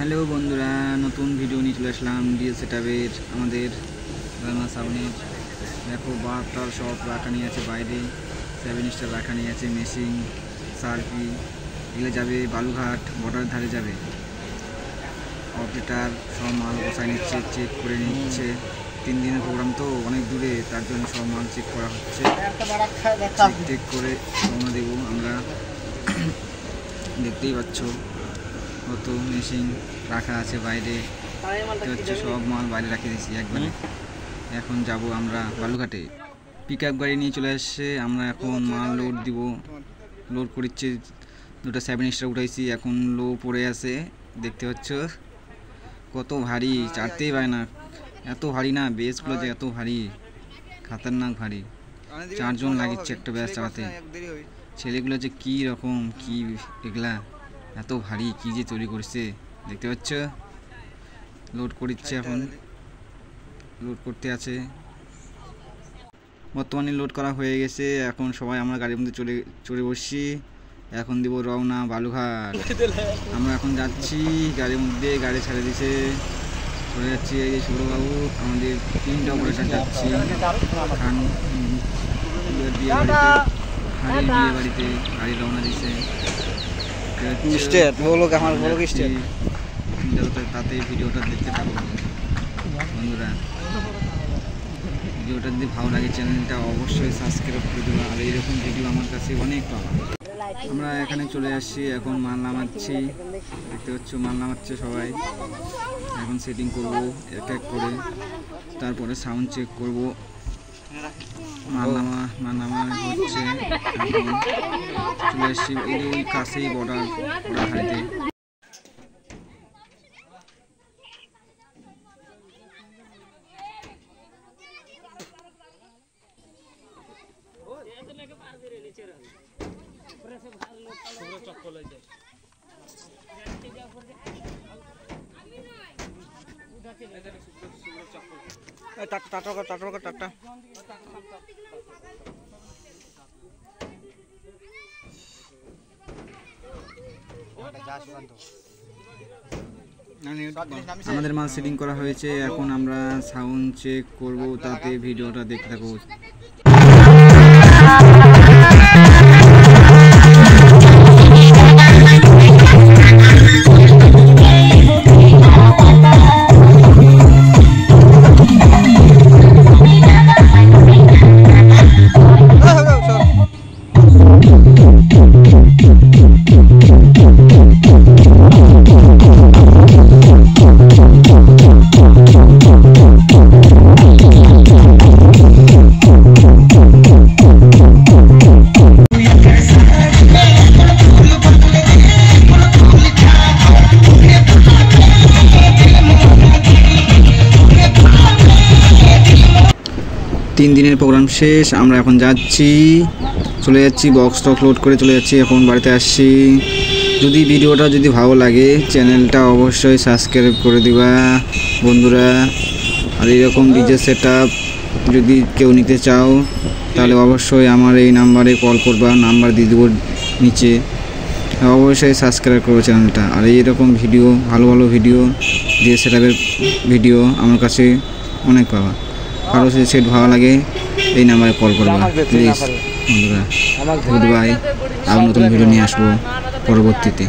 Hello বন্ধুরা, নতুন video নিয়ে চলে আসলাম ডিএস সেটআপের আমাদের গালমা সাউন্ডের। দেখো বারটার সব রাখা নিয়ে আছে, বাইরে 7 স্টার রাখা নিয়ে আছে, মেশিন সার্পি এগুলো যাবে বালুঘাট বর্ডার ধারে যাবে। অপারেটার সব মাল বসায় নিচ্ছে, চেক করে নিচ্ছে। 3 দিনের প্রোগ্রাম তো অনেক দূরে, তার জন্য সব মাল চেক করা হচ্ছে। চেক করে রওনা দেবো আমরা। দেখতেই পাচ্ছ কত মেশিন রাখা আছে বাইরে, হচ্ছে সব মাল বাইরে রাখে দিয়েছি একবারে। এখন যাব আমরা বালুঘাটে। পিক আপ গাড়ি নিয়ে চলে আসছে, আমরা এখন মাল লোড দিব। লোড করছে, 2টা 7 স্টার উঠাইছি, এখন লো পড়ে আছে। দেখতে পাচ্ছ কত ভারী, চারতেই পারে না, এত ভারী না। বেসগুলো যে এত ভারী, খাতারনাক ভারী। 4 জন লাগিচ্ছে একটা ব্যাস চালাতে। ছেলেগুলো যে কী রকম, কি এগুলা এত ভারী, কি যে তৈরি করছে দেখতে পাচ্ছ। লোড করছে, এখন লোড করতে আছে। বর্তমানে লোড করা হয়ে গেছে, এখন সবাই আমরা গাড়ির মধ্যে চড়ে বসছি। এখন দিব রওনা বালুঘাট। আমরা এখন যাচ্ছি গাড়ির মধ্যে, গাড়ি ছেড়ে দিছে, চলে যাচ্ছি। এই যে সৌরবাবু আমাদের 3টা অপারেটর যাচ্ছি বিয়ে বাড়িতে। গাড়ি রওনা দিছে, তাতে ভিডিওটা দেখতে থাকো বন্ধুরা। ভিডিওটা যদি ভালো লাগে চ্যানেলটা অবশ্যই সাবস্ক্রাইব করে দেবো, আর এইরকম ভিডিও আমার কাছে অনেক পাওয়া। আমরা এখানে চলে আসছি, এখন মাল নামাচ্ছি। দেখতে পাচ্ছ মাল নামাচ্ছে সবাই। এখন সেটিং করব এক এক করে, তারপরে সাউন্ড চেক করব। মাল নামা হচ্ছে। এখন চলে আসছি ওই কাছেই বর্ডার হাইতে। আমাদের মাল সেটিং করা হয়েছে, এখন আমরা সাউন্ড চেক করব, তাতে ভিডিওটা দেখতে থাকো। তিন দিনের প্রোগ্রাম শেষ, আমরা এখন চলে যাচ্ছি বক্স স্টক লোড করে চলে যাচ্ছি, এখন বাড়িতে আসছি। যদি ভিডিওটা ভালো লাগে চ্যানেলটা অবশ্যই সাবস্ক্রাইব করে দিবা বন্ধুরা। আর এরকম ডিজে সেটআপ যদি কেউ নিতে চাও তাহলে অবশ্যই আমার এই নাম্বারে কল করবা, নাম্বার দিয়ে দেবো নিচে। অবশ্যই সাবস্ক্রাইব করবো চ্যানেলটা। আর এইরকম ভিডিও, ভালো ভিডিও ডিজে সেটআপের ভিডিও আমার কাছে অনেক পাওয়া। আরও যদি সেট ভালো লাগে এই নাম্বারে কল করবা প্লিজ বন্ধুরা। গুড বাই, আর নতুন ভিডিও নিয়ে আসবো পরবর্তীতে।